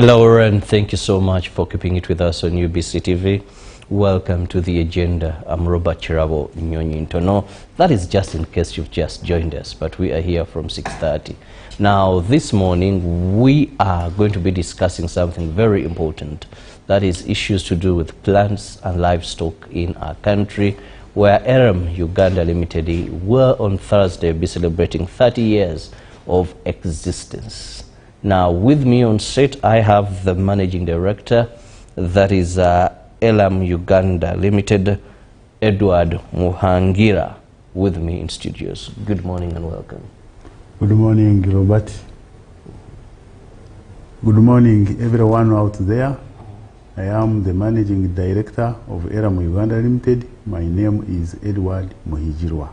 Hello, Aram. Thank you so much for keeping it with us on UBC TV. Welcome to the agenda. I'm Robert Chirabo Nyonyintono. That is just in case you've just joined us, but we are here from 6:30. Now, this morning, we are going to be discussing something very important. That is issues to do with plants and livestock in our country, where Aram Uganda Limited will on Thursday be celebrating 30 years of existence. Now, with me on set, I have the managing director, that is Aram Uganda Limited, Edward Muhangira, with me in studios. Good morning and welcome. Good morning, Robert. Good morning, everyone out there. I am the managing director of Aram Uganda Limited. My name is Edward Muhangira.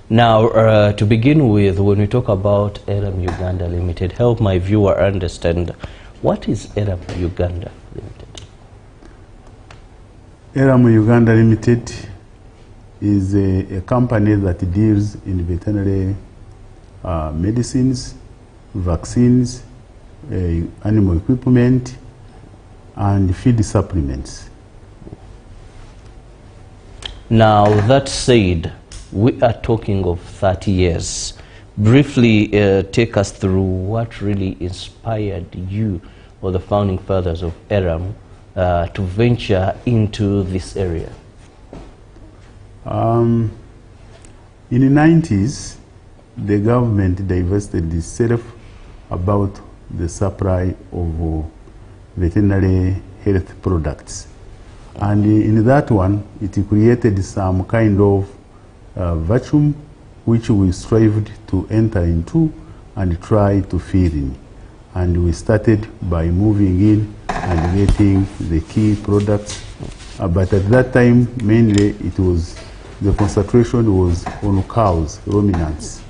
Now, to begin with, when we talk about Aram Uganda Limited, help my viewer understand, what is Aram Uganda Limited? Aram Uganda Limited is a company that deals in veterinary medicines, vaccines, animal equipment, and feed supplements. Now, that said, we are talking of 30 years. Briefly take us through what really inspired you or the founding fathers of Aram to venture into this area. In the 90s, the government divested itself about the supply of veterinary health products. And in that one, it created some kind of vacuum which we strived to enter into and try to fill in. And we started by moving in and getting the key products. But at that time, mainly it was, the concentration was on cows, ruminants.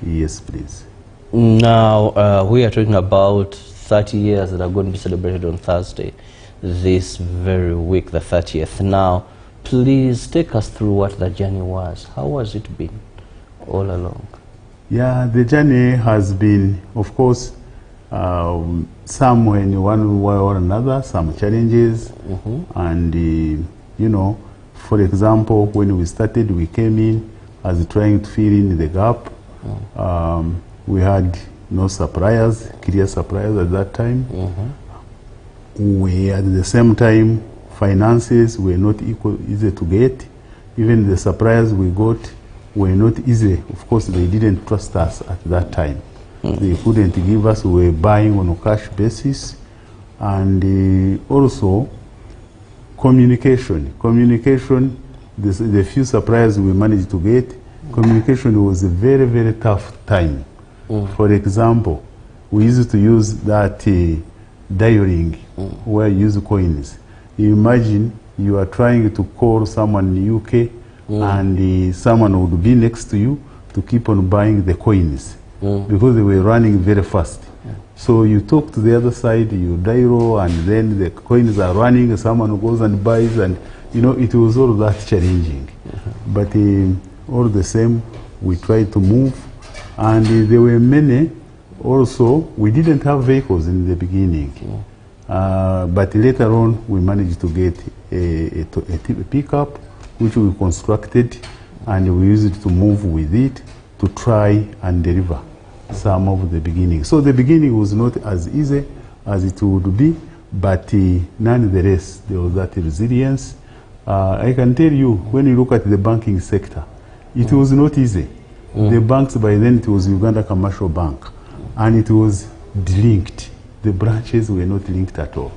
Yes, please. Now, we are talking about 30 years that are going to be celebrated on Thursday, this very week, the 30th. Now, please take us through what the journey was. How has it been all along? Yeah, the journey has been, of course, some in one way or another, some challenges. And, you know, for example, when we started, we came in as trying to fill in the gap. We had no suppliers, clear suppliers at that time. We, at the same time, finances were not easy to get. Even the suppliers we got were not easy. Of course, they didn't trust us at that time. They couldn't give us, we were buying on a cash basis. And also, communication. Communication, the few suppliers we managed to get, communication was a very, very tough time. For example, we used to use that dialing, where you use coins. You imagine you are trying to call someone in the UK and someone would be next to you to keep on buying the coins because they were running very fast. So you talk to the other side, you dial, and then the coins are running, someone goes and buys, and you know, it was all that challenging. But all the same, we tried to move, and there were many. Also, we didn't have vehicles in the beginning. But later on, we managed to get a pickup, which we constructed, and we used it to move with it to try and deliver some of the beginning. So the beginning was not as easy as it would be, but nonetheless, there was that resilience. I can tell you, when you look at the banking sector, it was not easy. The banks, by then, it was Uganda Commercial Bank, and it was delinked. The branches were not linked at all.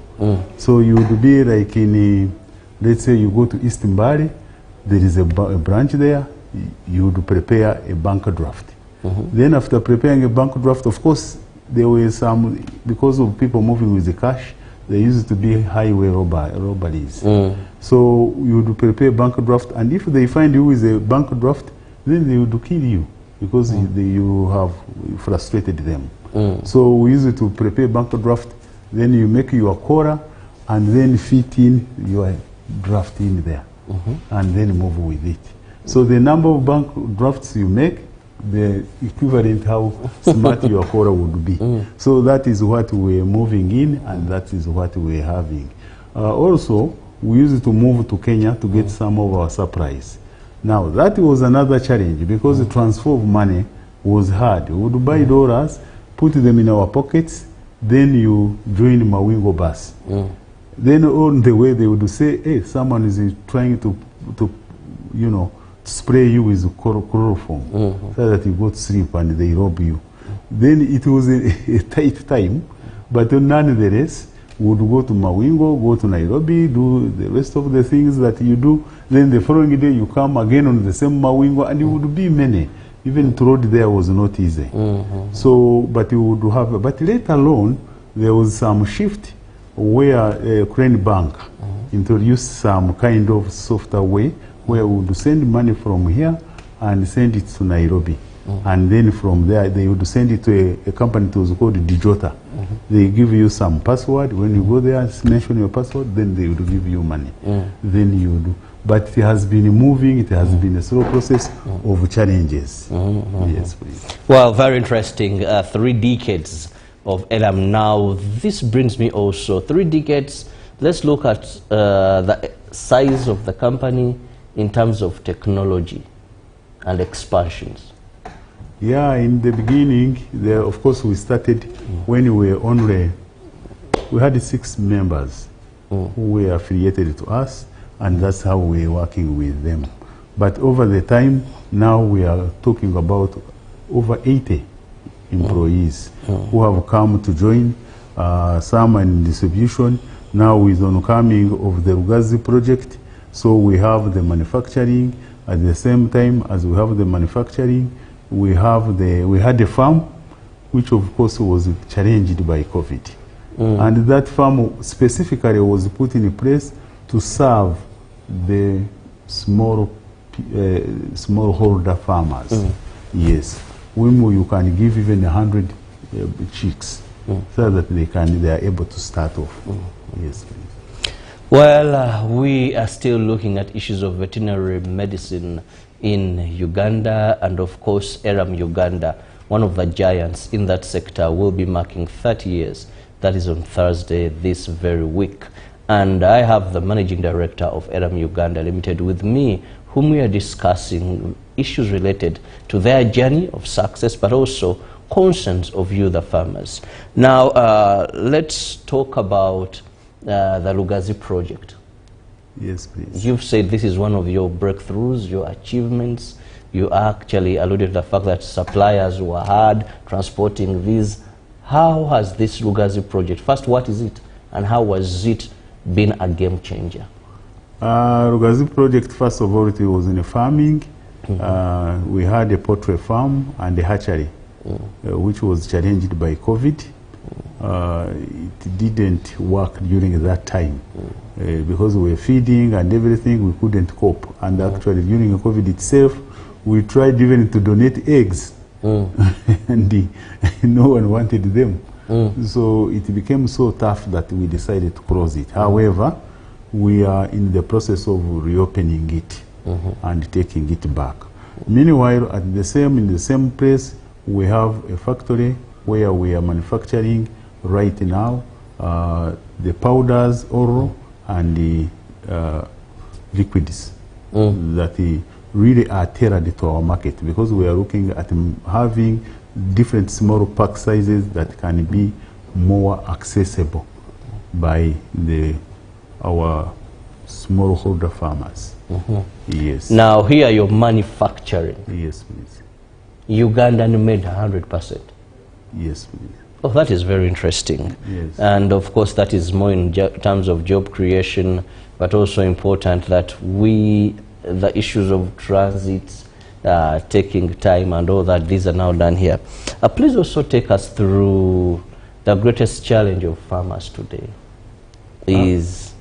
So you would be like in, let's say you go to East Mbale, there is a branch there, you would prepare a bank draft. Then after preparing a bank draft, of course, there were some, because of people moving with the cash, there used to be highway robberies. So you would prepare a bank draft, and if they find you with a bank draft, then they would kill you because you have frustrated them. So we used to prepare bank draft, then you make your quota, and then fit in your draft in there, and then move with it. So the number of bank drafts you make the equivalent how smart your caller would be. So that is what we're moving in, and that is what we're having. Also, we used to move to Kenya to get some of our supplies. Now, that was another challenge because the transfer of money was hard. We would buy dollars, put them in our pockets, then you join Mawingo bus. Then on the way they would say, hey, someone is trying to you know, spray you with chloroform so that you go to sleep and they rob you. Then it was a tight time, but nonetheless, we would go to Mawingo, go to Nairobi, do the rest of the things that you do. Then the following day you come again on the same Mawingo, and it would be many. Even the road there was not easy. So, but you would have, but later on, there was some shift where Crane Bank introduced some kind of software way where we would send money from here and send it to Nairobi. And then from there, they would send it to a company that was called Dijota. They give you some password. When you go there, mention your password, then they would give you money. Then you do. But it has been moving. It has been a slow process of challenges. Yes, please. Well, very interesting. 3 decades of Aram now. This brings me also 3 decades. Let's look at the size of the company in terms of technology and expansions. Yeah, in the beginning, of course, we started when we were only, we had 6 members who were affiliated to us, and that's how we were working with them. But over the time, now we are talking about over 80 employees who have come to join, some in distribution, now with the oncoming of the Lugazi project. So we have the manufacturing. At the same time as we have the manufacturing, we had a farm, which of course was challenged by COVID. And that farm specifically was put in place to serve the small holder farmers. Yes, whom you can give even 100 chicks so that they are able to start off. Yes, please. Well, we are still looking at issues of veterinary medicine in Uganda, and of course Aram Uganda, one of the giants in that sector, will be marking 30 years. That is on Thursday this very week. And I have the managing director of Aram Uganda Limited with me, whom we are discussing issues related to their journey of success, but also concerns of you, the farmers. Now, let's talk about the Lugazi project. Yes, please. You've said this is one of your breakthroughs, your achievements. You actually alluded to the fact that suppliers were hard transporting these. How has this Lugazi project, first, what is it, and how was it been a game changer? Lugazi project, first of all, it was in farming. We had a poultry farm and a hatchery, which was challenged by COVID. It didn't work during that time because we were feeding and everything, we couldn't cope. And actually during COVID itself, we tried even to donate eggs and no one wanted them. So it became so tough that we decided to close it. However, we are in the process of reopening it and taking it back. Meanwhile, in the same place, we have a factory where we are manufacturing right now the powders, oral, and the liquids that really are tailored to our market, because we are looking at having different small pack sizes that can be more accessible by our smallholder farmers. Yes. Now here you're manufacturing. Yes, please. Ugandan made 100%. Yes, please. Oh, that is very interesting. Yes. And of course that is more in terms of job creation, but also important that the issues of transit, taking time and all that, these are now done here. Please also take us through the greatest challenge of farmers today is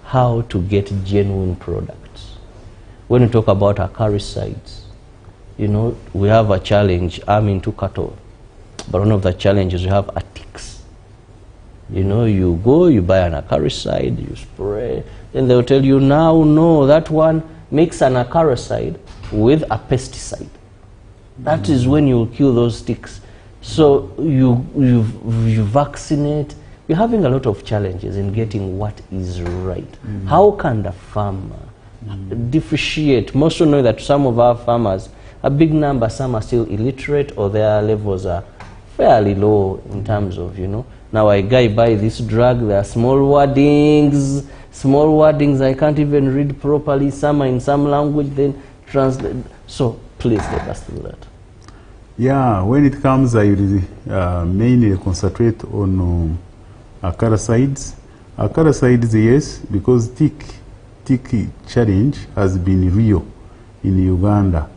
how to get genuine products. When we talk our acaricides, you know, we have a challenge, I'm into cattle, but one of the challenges we have are ticks. You know, you go, you buy an acaricide, you spray, then they'll tell you, now, no, that one makes an acaricide with a pesticide. That is when you kill those ticks. So you vaccinate. You're having a lot of challenges in getting what is right. How can the farmer differentiate? Most know that some of our farmers, a big number, some are still illiterate or their levels are fairly low in terms of, now a guy buy this drug, there are small wordings, I can't even read properly, some are in some language, then translate. So please take us through that. Yeah, when it comes, I mainly concentrate on acaricides. Acaricides, yes, because tick challenge has been real in Uganda.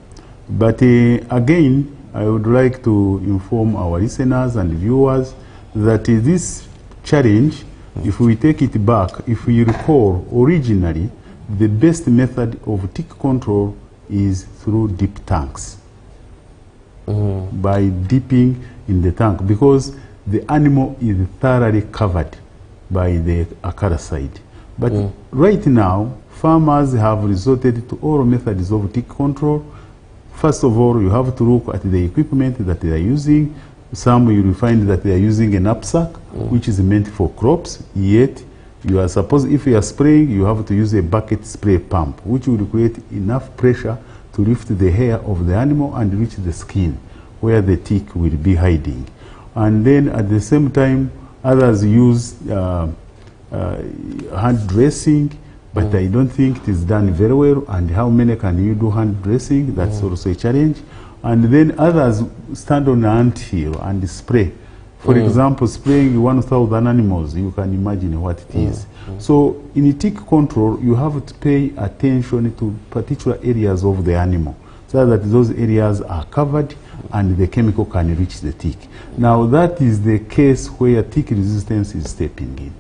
But again, I would like to inform our listeners and viewers that this challenge, if we take it back, if we recall, originally, the best method of tick control is through deep tanks. By dipping in the tank, because the animal is thoroughly covered by the acaricide. But right now, farmers have resorted to all methods of tick control. First of all, you have to look at the equipment that they are using. Some you will find that they are using a knapsack, which is meant for crops, yet you are supposed, if you are spraying, you have to use a bucket spray pump, which will create enough pressure to lift the hair of the animal and reach the skin, where the tick will be hiding. And then at the same time, others use hand dressing, but I don't think it is done very well. And how many can you do hand dressing? That's also a challenge. And then others stand on an anthill and spray. For example, spraying 1,000 animals, you can imagine what it is. So in tick control, you have to pay attention to particular areas of the animal, so that those areas are covered and the chemical can reach the tick. Now that is the case where tick resistance is stepping in.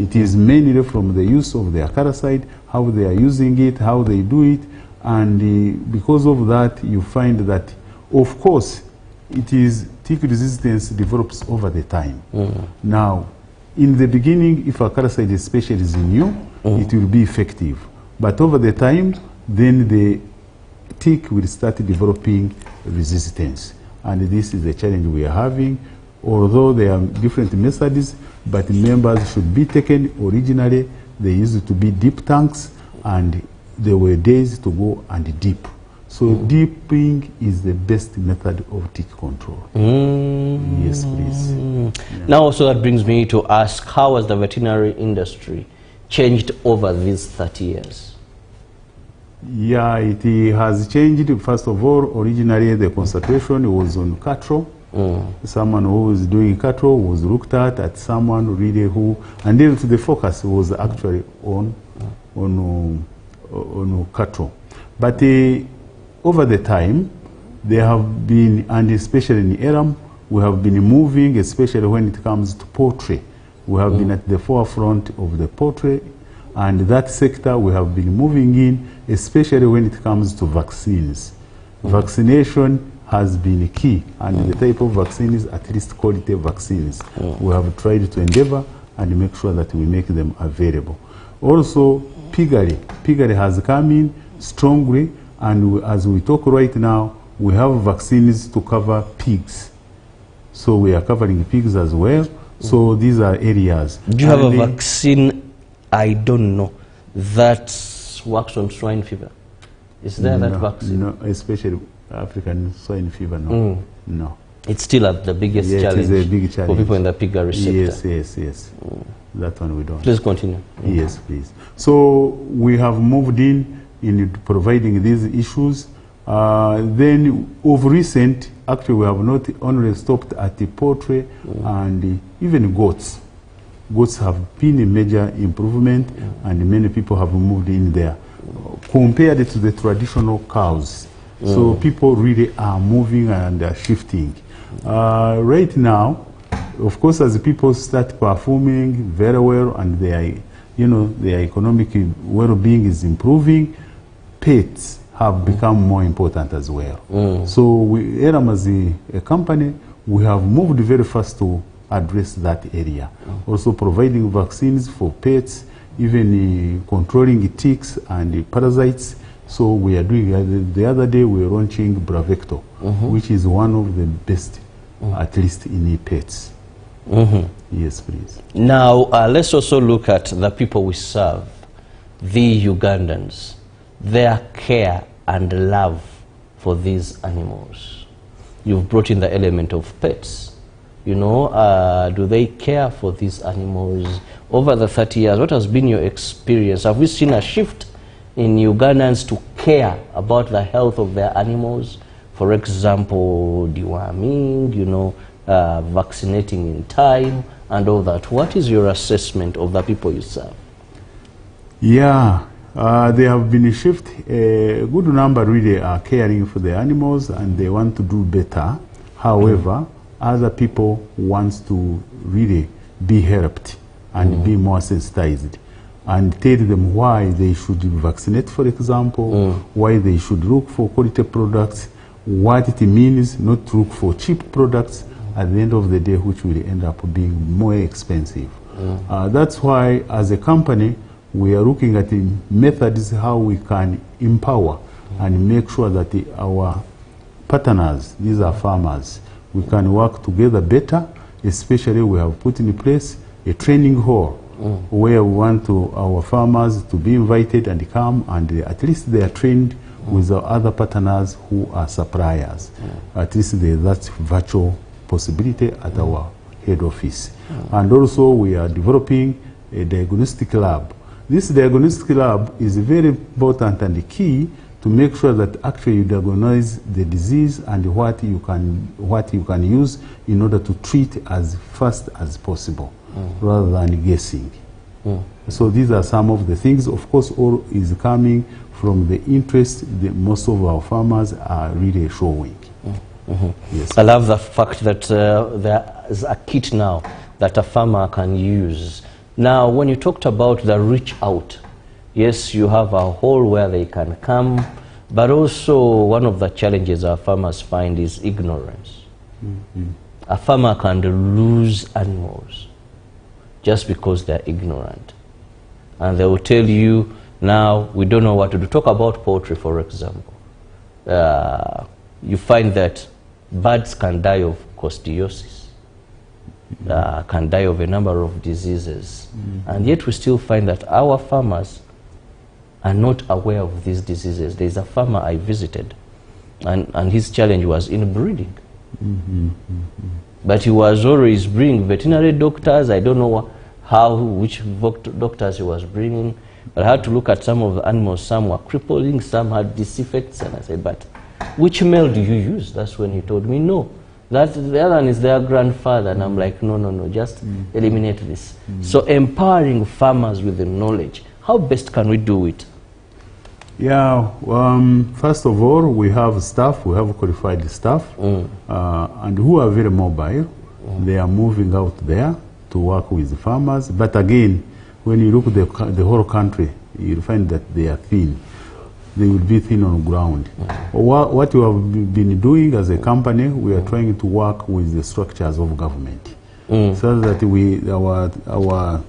It is mainly from the use of the acaricide, how they are using it, how they do it, and because of that you find that, of course, it is tick resistance develops over the time. Now, in the beginning, if acaricide especially is new, it will be effective. But over the time, then the tick will start developing resistance. And this is the challenge we are having. Although there are different methods, but members should be taken. Originally, they used to be deep tanks, and there were days to go and dip. So dipping is the best method of tick control. Yes, please. Yeah. Now also that brings me to ask, how has the veterinary industry changed over these 30 years? Yeah, it has changed. First of all, originally the concentration was on cattle. Someone who was doing cattle was looked at someone really who, and then the focus was actually on cattle. But over the time, there have been, and especially in Aram, we have been moving, especially when it comes to poultry. We have been at the forefront of the poultry, and that sector we have been moving in, especially when it comes to vaccines. Vaccination has been key, and the type of vaccines, at least quality vaccines, we have tried to endeavor and make sure that we make them available. Also, piggery has come in strongly, and as we talk right now, we have vaccines to cover pigs. So we are covering pigs as well. So these are areas. Do you have a vaccine, I don't know, that works on swine fever? Is there that vaccine? No, especially African swine fever, no. No. It's still at the biggest challenge, it is a big challenge for people in the piggery sector. Yes. That one we don't. Please continue. Yes, please. So we have moved in providing these issues. Then of recent, actually we have not only stopped at the poultry and even goats. Goats have been a major improvement, and many people have moved in there compared to the traditional cows. So people really are moving and are shifting. Right now, of course, as people start performing very well and their economic well-being is improving, pets have become more important as well. So Aram as a company, we have moved very fast to address that area. Also providing vaccines for pets, even controlling ticks and parasites. So we are doing, the other day we were launching Bravecto, which is one of the best, at least in pets. Yes, please. Now, let's also look at the people we serve, the Ugandans, their care and love for these animals. You've brought in the element of pets. You know, do they care for these animals? Over the 30 years, what has been your experience? Have we seen a shift in Ugandans to care about the health of their animals? For example, deworming, you know, vaccinating in time and all that. What is your assessment of the people you serve? Yeah, there have been a shift. A good number really are caring for the animals and they want to do better. However, other people want to really be helped and be more sensitized and tell them why they should vaccinate, for example, why they should look for quality products, what it means not to look for cheap products at the end of the day, which will end up being more expensive. That's why, as a company, we are looking at the methods how we can empower and make sure that our partners, these are farmers, we can work together better. Especially we have put in place a training hall where we want our farmers to be invited and come and at least they are trained with our other partners who are suppliers. At least that's virtual possibility at our head office. And also we are developing a diagnostic lab. This diagnostic lab is very important and key to make sure that actually you diagnose the disease and what you can use in order to treat as fast as possible rather than guessing. So these are some of the things. Of course, all is coming from the interest that most of our farmers are really showing. Yes. I love the fact that there is a kit now that a farmer can use. Now, when you talked about the reach out, yes, you have a hole where they can come, but also one of the challenges our farmers find is ignorance. A farmer can lose animals just because they're ignorant. And they will tell you, now we don't know what to do. Talk about poultry, for example. You find that birds can die of coccidiosis, can die of a number of diseases. And yet we still find that our farmers are not aware of these diseases. There's a farmer I visited, and his challenge was in breeding. But he was always bringing veterinary doctors. I don't know which doctors he was bringing, but I had to look at some of the animals. Some were crippling, some had defects, and I said, but which male do you use? That's when he told me, no, the other one is their grandfather. And I'm like, no, just eliminate this. So empowering farmers with the knowledge. How best can we do it? Yeah, first of all, we have staff, we have qualified staff, and who are very mobile. They are moving out there to work with the farmers. But again, when you look at the whole country, you'll find that they are thin. They will be thin on the ground. What we have been doing as a company, we are trying to work with the structures of government, so that our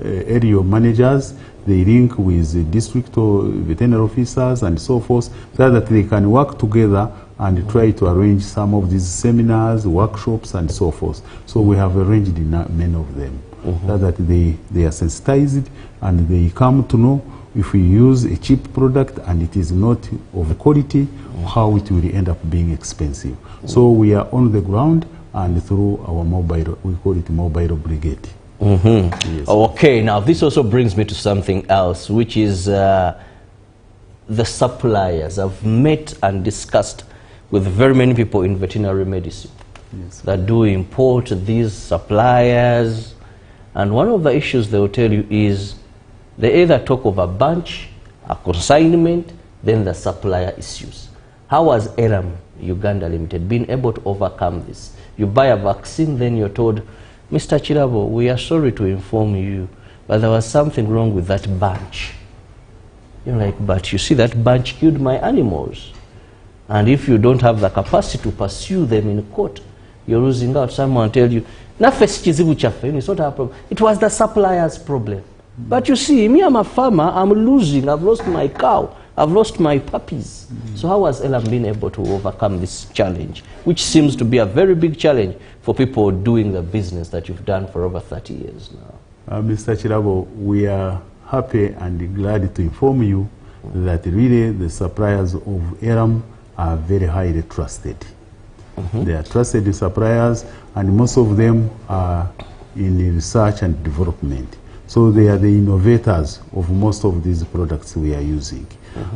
area managers, they link with the district or veterinary officers and so forth, so that they can work together and try to arrange some of these seminars, workshops, and so forth. So we have arranged many of them, so that they are sensitized and they come to know if we use a cheap product and it is not of quality, how it will end up being expensive. So we are on the ground and through our mobile, we call it mobile brigade. Yes. Okay, now this also brings me to something else, which is the suppliers. I've met and discussed with very many people in veterinary medicine that do import these suppliers, and one of the issues they will tell you is they either talk of a bunch, a consignment, then the supplier issues. How has Aram Uganda Limited been able to overcome this? You buy a vaccine, then you're told, Mr. Chirabo, we are sorry to inform you, but there was something wrong with that bunch. You're like, but you see, that bunch killed my animals. And if you don't have the capacity to pursue them in court, you're losing out. Someone tell you, it's not our problem. It was the supplier's problem. But you see, me, I'm a farmer, I'm losing, I've lost my cow, I've lost my puppies. So how has Aram been able to overcome this challenge, which seems to be a very big challenge for people doing the business that you've done for over 30 years now? Mr. Chirabo, we are happy and glad to inform you that really the suppliers of Aram are very highly trusted. They are trusted suppliers, and most of them are in research and development. So they are the innovators of most of these products we are using.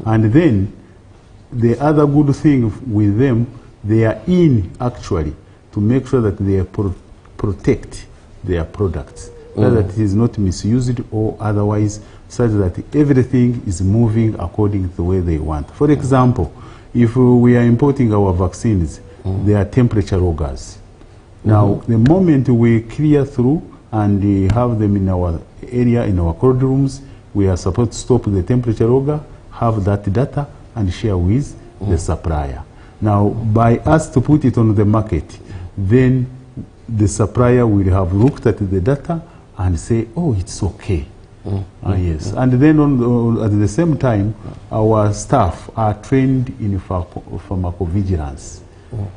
And then the other good thing with them, they are in actually to make sure that they protect their products, that it is not misused or otherwise, such that everything is moving according to the way they want. For example, if we are importing our vaccines, they are temperature augers. Now, the moment we clear through and have them in our area, in our cold rooms, we are supposed to stop the temperature auger, have that data, and share with the supplier. Now, by us to put it on the market, then the supplier will have looked at the data and say, oh, it's okay. Yes. And then at the same time, our staff are trained in pharmacovigilance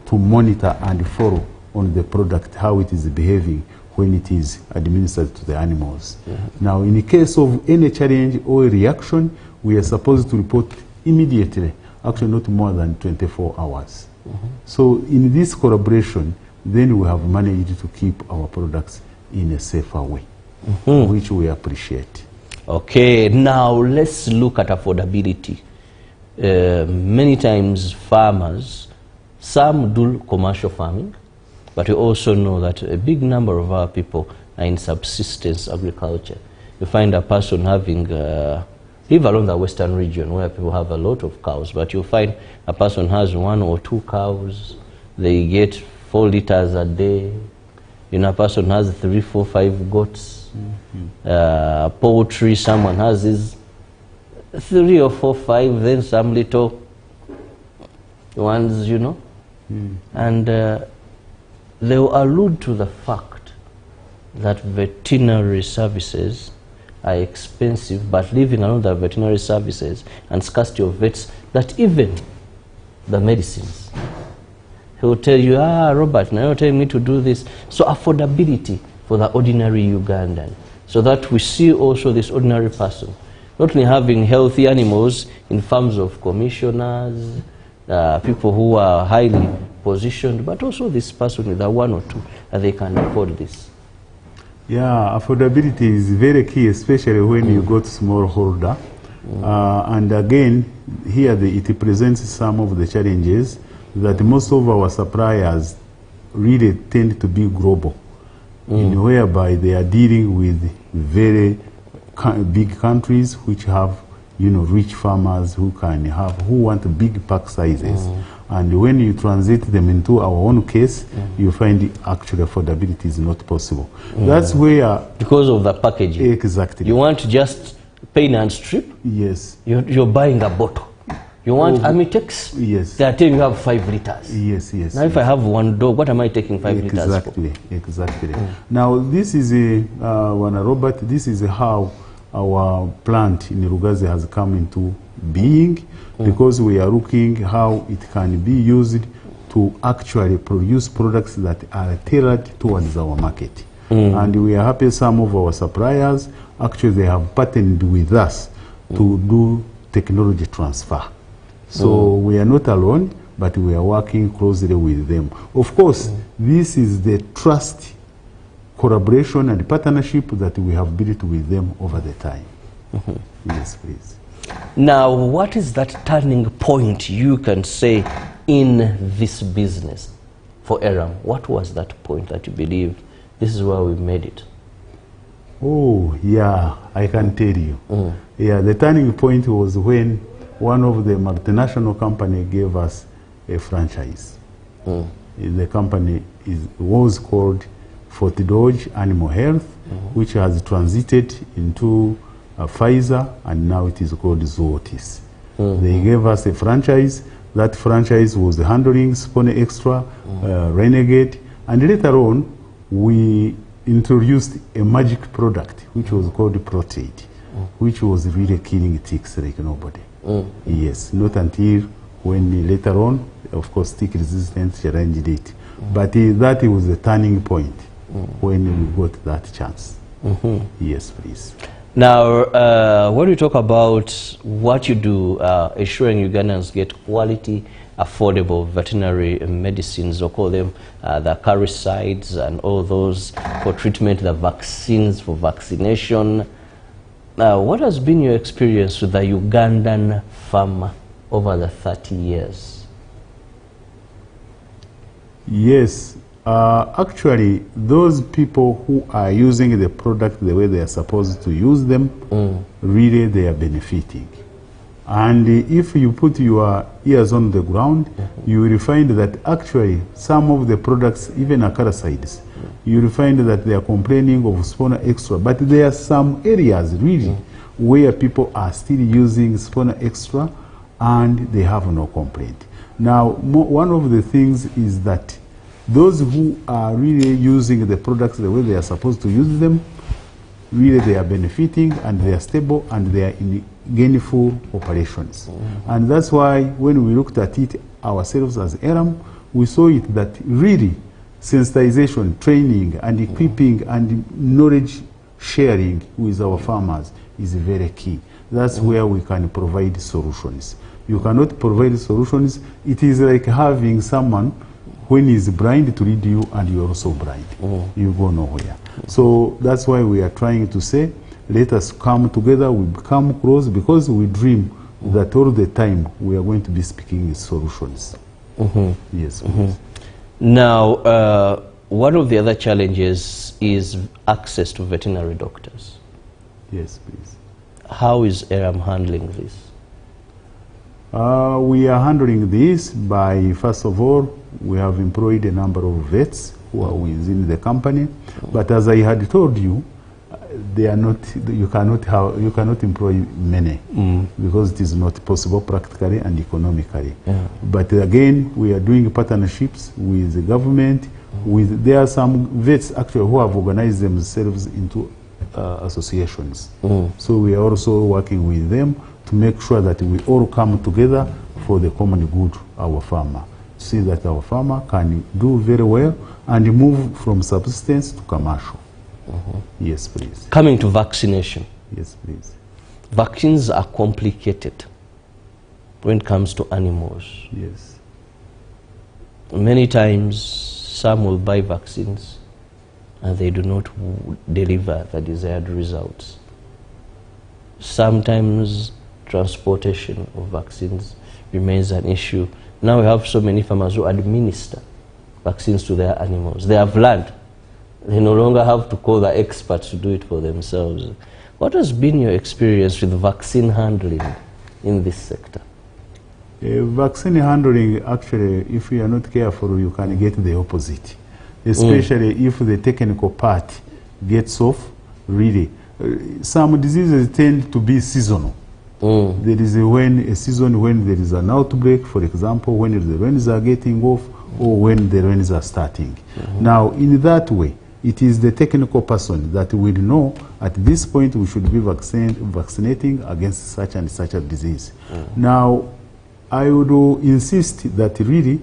to monitor and follow on the product, how it is behaving when it is administered to the animals. Now, in the case of any challenge or reaction, we are supposed to report immediately, actually not more than 24 hours. So in this collaboration, then we have managed to keep our products in a safer way, which we appreciate. Okay, now let's look at affordability. Many times farmers, some do commercial farming, but we also know that a big number of our people are in subsistence agriculture. You find a person having, live along the western region where people have a lot of cows, but you find a person has 1 or 2 cows, they get 4 liters a day. You know, a person has 3, 4, 5 goats. Poultry, someone has his 3 or 4, 5, then some little ones, you know. And they will allude to the fact that veterinary services are expensive, but leaving alone the veterinary services and scarcity of vets, that even the medicines, he will tell you, Robert, now you're telling me to do this. So affordability for the ordinary Ugandan, so that we see also this ordinary person not only having healthy animals in farms of commissioners, people who are highly positioned, but also this person with a 1 or 2, that they can afford this. Yeah, affordability is very key, especially when you go to smallholder. And again, here it presents some of the challenges that most of our suppliers really tend to be global, in whereby they are dealing with very big countries which have, you know, rich farmers who want big pack sizes. And when you translate them into our own case, you find actually affordability is not possible. That's where... Because of the packaging. Exactly. You want to just paint and strip? Yes. You're buying a bottle. You want Amitex? Yes. They are telling you have 5 liters. Yes, yes. Now, if I have 1 dog, what am I taking 5 liters for? Exactly. Now, this is Robert, this is how our plant in Lugazi has come into being, because we are looking how it can be used to actually produce products that are tailored towards our market. And we are happy some of our suppliers, actually they have partnered with us to do technology transfer. So we are not alone, but we are working closely with them. Of course, this is the trust, collaboration and partnership that we have built with them over the time. Yes, please. Now, what is that turning point you can say in this business for Aram? What was that point that you believe this is where we made it? Oh, yeah, I can tell you. Yeah, the turning point was when one of the multinational company gave us a franchise. The company was called Fort Dodge Animal Health, which has transited into Pfizer, and now it is called Zootis. They gave us a franchise. That franchise was handling Spone Extra, Renegade, and later on we introduced a magic product which was called Proteid, which was really killing ticks like nobody. Yes, not until when later on, of course, tick resistance challenged it. But that was the turning point when we got that chance. Yes, please. Now, when we talk about what you do, ensuring Ugandans get quality, affordable veterinary medicines, or call them the caricides and all those for treatment, the vaccines for vaccination. What has been your experience with the Ugandan farmer over the 30 years? Yes, actually, those people who are using the product the way they are supposed to use them, really they are benefiting. And if you put your ears on the ground, you will find that actually some of the products, even acaricides, you will find that they are complaining of spawner extra. But there are some areas really where people are still using spawner extra and they have no complaint. Now, one of the things is that those who are really using the products the way they are supposed to use them, really they are benefiting and they are stable and they are in gainful operations. And that's why when we looked at it ourselves as Aram, we saw it that really sensitization, training and equipping and knowledge sharing with our farmers is very key. That's where we can provide solutions. You cannot provide solutions. It is like having someone when he's blind to lead you and you're also blind. You go nowhere. So that's why we are trying to say, let us come together, we become close, because we dream that all the time we are going to be speaking solutions. Yes, please. Now, one of the other challenges is access to veterinary doctors. Yes, please. How is Aram handling this? We are handling this by, first of all, we have employed a number of vets who are within the company. But as I had told you, they are not, you cannot employ many because it is not possible practically and economically. But again, we are doing partnerships with the government. There are some vets actually who have organized themselves into associations. So we are also working with them to make sure that we all come together for the common good, our farmer. See that our farmer can do very well and move from subsistence to commercial. Yes, please. Coming to vaccination. Yes, please. Vaccines are complicated when it comes to animals. Yes. Many times, some will buy vaccines and they do not deliver the desired results. Sometimes transportation of vaccines remains an issue. Now we have so many farmers who administer vaccines to their animals. They have learned. They no longer have to call the experts to do it for themselves. What has been your experience with vaccine handling in this sector? Vaccine handling, actually, if you are not careful, you can get the opposite. Especially if the technical part gets off, really. Some diseases tend to be seasonal. There is a season when there is an outbreak, for example, when the rains are getting off or when the rains are starting. Now, in that way, it is the technical person that will know at this point we should be vaccinating against such and such a disease. Now, I would insist that really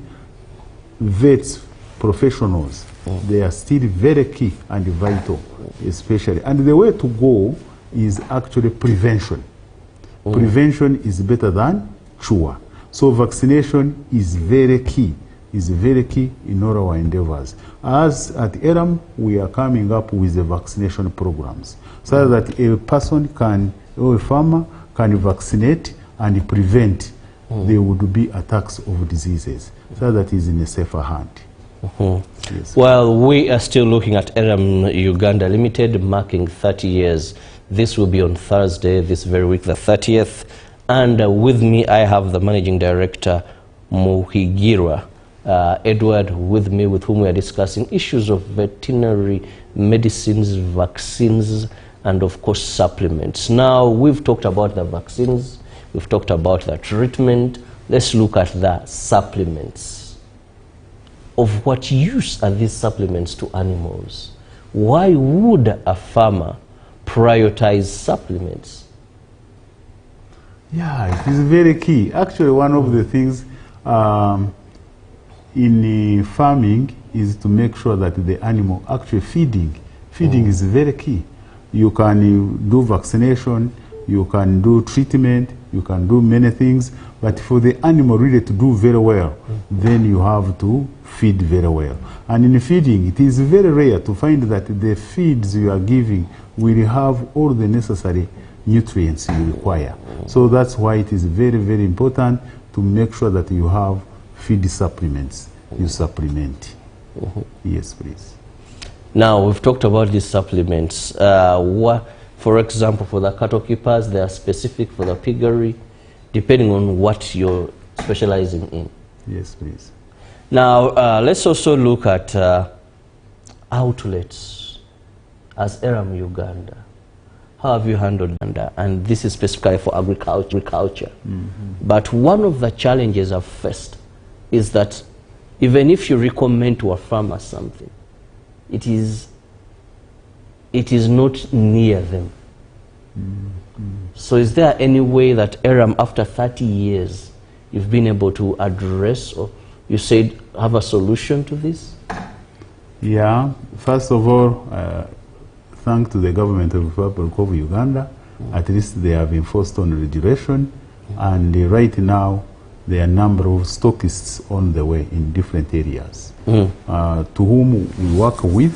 vets, professionals, they are still very key and vital, especially. And the way to go is actually prevention. Prevention is better than cure. So vaccination is very key in all our endeavors. As at Aram, we are coming up with the vaccination programs so that a person can, or a farmer can vaccinate and prevent there would be attacks of diseases, so that is in a safer hand. Yes. Well, we are still looking at Aram Uganda Limited, marking 30 years. This will be on Thursday, this very week, the 30th. And with me, I have the Managing Director, Muhigirwa Edward, with me, with whom we are discussing issues of veterinary medicines, vaccines, and of course, supplements. Now, we've talked about the vaccines, we've talked about the treatment. Let's look at the supplements. Of what use are these supplements to animals? Why would a farmer prioritize supplements? Yeah, it is very key. Actually, one of the things in farming is to make sure that the animal actually feeding is very key. You can do vaccination, you can do treatment, you can do many things, but for the animal really to do very well, then you have to feed very well. And in feeding, it is very rare to find that the feeds you are giving will have all the necessary nutrients you require. So that's why it is very, very important to make sure that you have feed supplements. You supplement. Yes, please. Now, we've talked about these supplements. For example, for the cattle keepers, they are specific for the piggery, depending on what you're specializing in. Yes, please. Now, let's also look at outlets as Aram Uganda. How have you handled Uganda? And this is specifically for agriculture. But one of the challenges I've faced is that even if you recommend to a farmer something, it is not near them. So is there any way that Aram, after 30 years, you've been able to address, or you said have a solution to this? Yeah, first of all, thanks to the government of the Republic of Uganda, at least they have enforced on regulation, and right now there are a number of stockists on the way in different areas to whom we work with,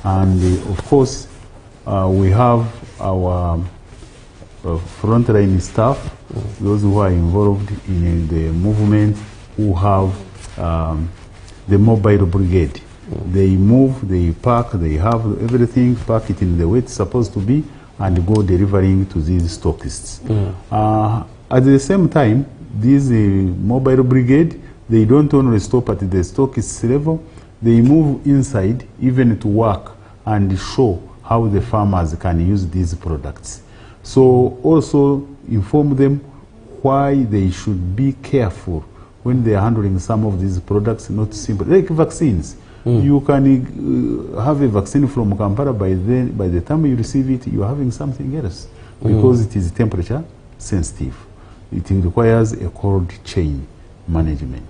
and of course we have our frontline staff, those who are involved in the movement, who have the mobile brigade. They move, they pack, they have everything, pack it in the way it's supposed to be, and go delivering to these stockists. At the same time, this mobile brigade, they don't only stop at the stockist level, they move inside even to work and show how the farmers can use these products. So also inform them why they should be careful when they are handling some of these products, not simple, like vaccines. You can have a vaccine from Kampala, by the time you receive it, you are having something else, because it is temperature sensitive. It requires a cold chain management.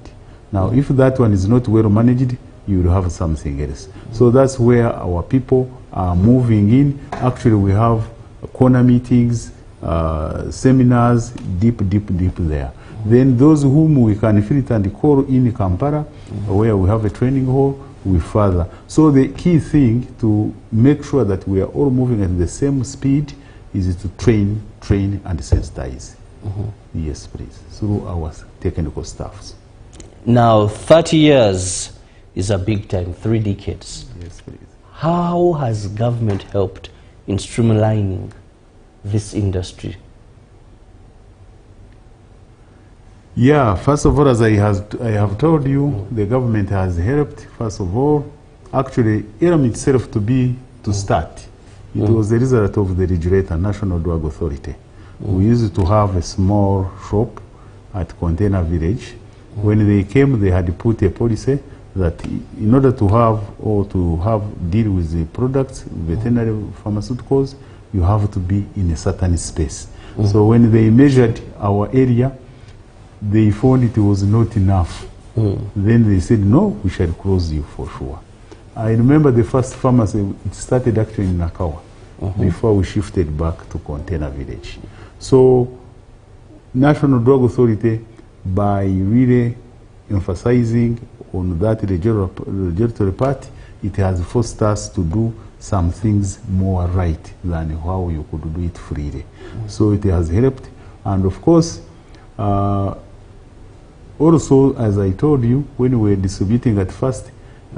Now, if that one is not well managed, you will have something else. So that's where our people are moving in. Actually, we have corner meetings, seminars, deep there. Then those whom we can filter and call in Kampala, where we have a training hall, we further. So the key thing to make sure that we are all moving at the same speed is to train, and sensitize. Yes, please, through our technical staffs. Now, 30 years is a big time, 3 decades. Yes, please. How has government helped in streamlining this industry? Yeah, first of all, as I have told you, the government has helped. First of all, actually, Aram itself to start, it was the result of the regulator, National Drug Authority. We used to have a small shop at Container Village. When they came, they had put a policy that in order to have deal with the products, veterinary pharmaceuticals, you have to be in a certain space. So when they measured our area, they found it was not enough. Then they said, no, we shall close you for sure. I remember the first pharmacy, it started actually in Nakawa, before we shifted back to Container Village. So National Drug Authority, by really emphasizing on that regulatory part, it has forced us to do some things more right than how you could do it freely. So it has helped. And of course, also, as I told you, when we were distributing at first,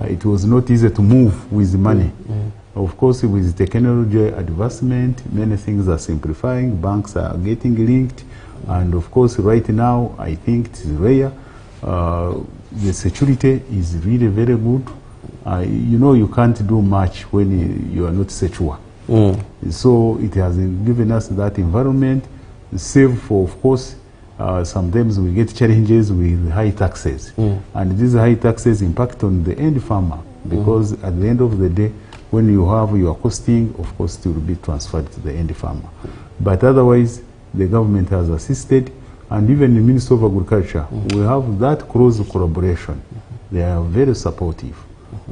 it was not easy to move with money. Of course, with technology advancement, many things are simplifying, banks are getting linked, and of course, right now, I think it's rare. The security is really very good. You know, you can't do much when you are not secure. So it has given us that environment, save for, of course, sometimes we get challenges with high taxes. And these high taxes impact on the end farmer, because at the end of the day, when you have your costing, of course, it will be transferred to the end farmer. But otherwise, the government has assisted, and even the Ministry of Agriculture, we have that close collaboration. They are very supportive.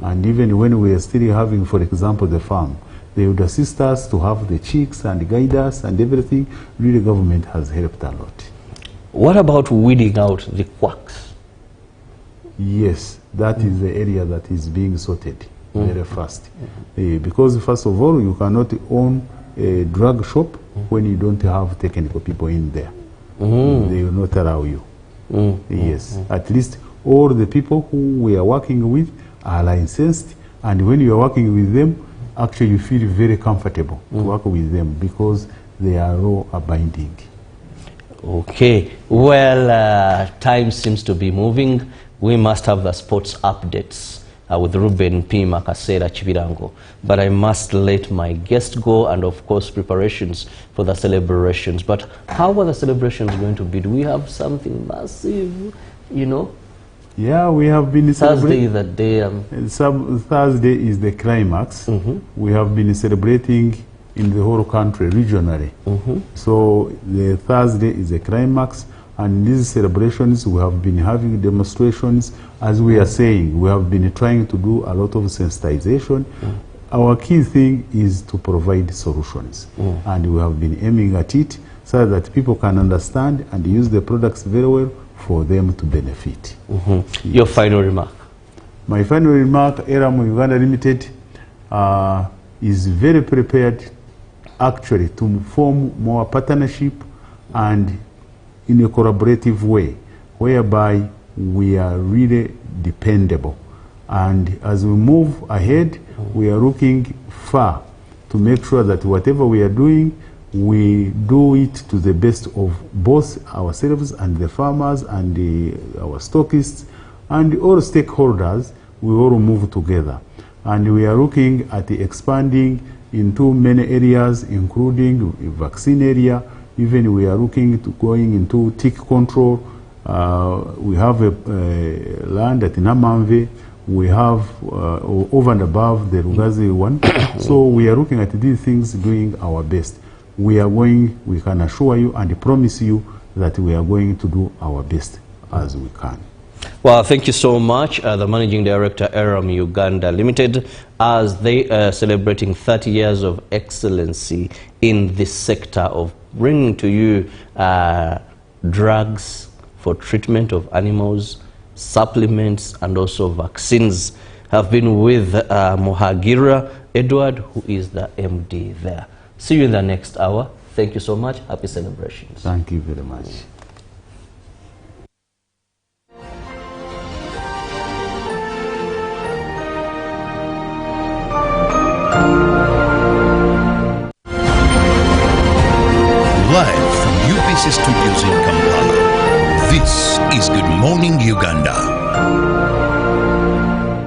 And even when we are still having, for example, the farm, they would assist us to have the chicks and guide us and everything. Really, government has helped a lot. What about weeding out the quacks? Yes, that is the area that is being sorted very fast. Because first of all, you cannot own a drug shop when you don't have technical people in there. They will not allow you. Yes, at least all the people who we are working with are licensed, and when you are working with them, actually you feel very comfortable to work with them because they are law abiding. Okay, well, time seems to be moving. We must have the sports updates with Ruben P. Makasera Chivirango. But I must let my guest go, and of course preparations for the celebrations. But how are the celebrations going to be? Do we have something massive, you know? Yeah, we have been celebrating. Thursday is the day. Thursday is the climax. We have been celebrating in the whole country, regionally. So the Thursday is the climax, and these celebrations we have been having demonstrations. As we are saying, we have been trying to do a lot of sensitization. Our key thing is to provide solutions, and we have been aiming at it so that people can understand and use the products very well for them to benefit. Yes. Your final remark? My final remark, Aram Uganda Limited is very prepared actually to form more partnership and in a collaborative way, whereby we are really dependable. And as we move ahead, we are looking far to make sure that whatever we are doing, we do it to the best of both ourselves and the farmers and our stockists and all stakeholders. We all move together. And we are looking at expanding into many areas, including the vaccine area. Even we are looking to going into tick control. We have a land at Namamve. We have over and above the Lugazi one. So we are looking at these things, doing our best. We can assure you and promise you that we are going to do our best as we can. Well, thank you so much, the Managing Director, Aram Uganda Limited, as they are celebrating 30 years of excellency in this sector of bringing to you drugs for treatment of animals, supplements, and also vaccines. Have been with Muhagira Edward, who is the MD there. See you in the next hour. Thank you so much. Happy celebrations. Thank you very much. Live from UPC Studios in Kampala, this is Good Morning Uganda.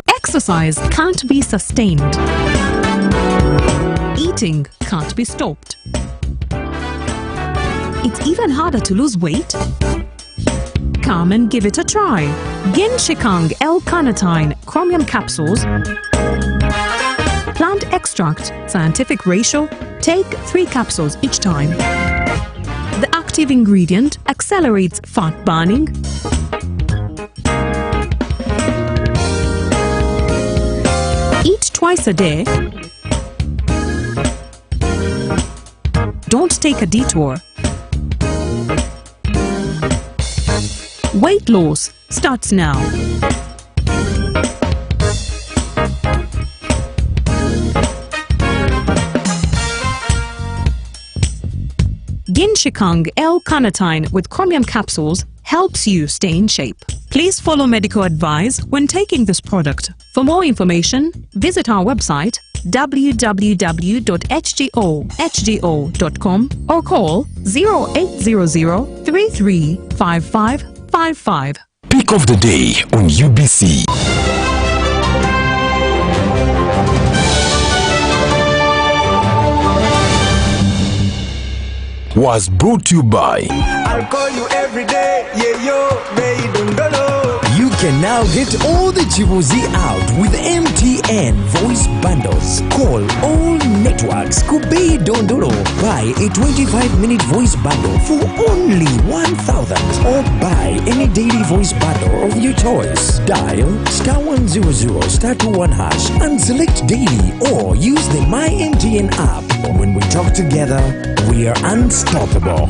Exercise can't be sustained. Eating can't be stopped. It's even harder to lose weight. Come and give it a try. Ginshikang L-carnitine chromium capsules, plant extract, scientific ratio, take 3 capsules each time. The active ingredient accelerates fat burning, eat twice a day. Don't take a detour. Weight loss starts now. Ginshikang L-carnitine with chromium capsules helps you stay in shape. Please follow medical advice when taking this product. For more information, visit our website www.hgo.com or call 0800 335555. Pick of the day on UBC. Was brought to you by I'll call you every day, yeah yo, You can now get all the Jibuzi out with MTN voice bundles. Call all network networks. Kubei Dondoro. Buy a 25-minute voice bundle for only 1,000 or buy any daily voice bundle of your choice. Dial *100 *21 hash and select daily or use the My MTN app. When we talk together, we are unstoppable.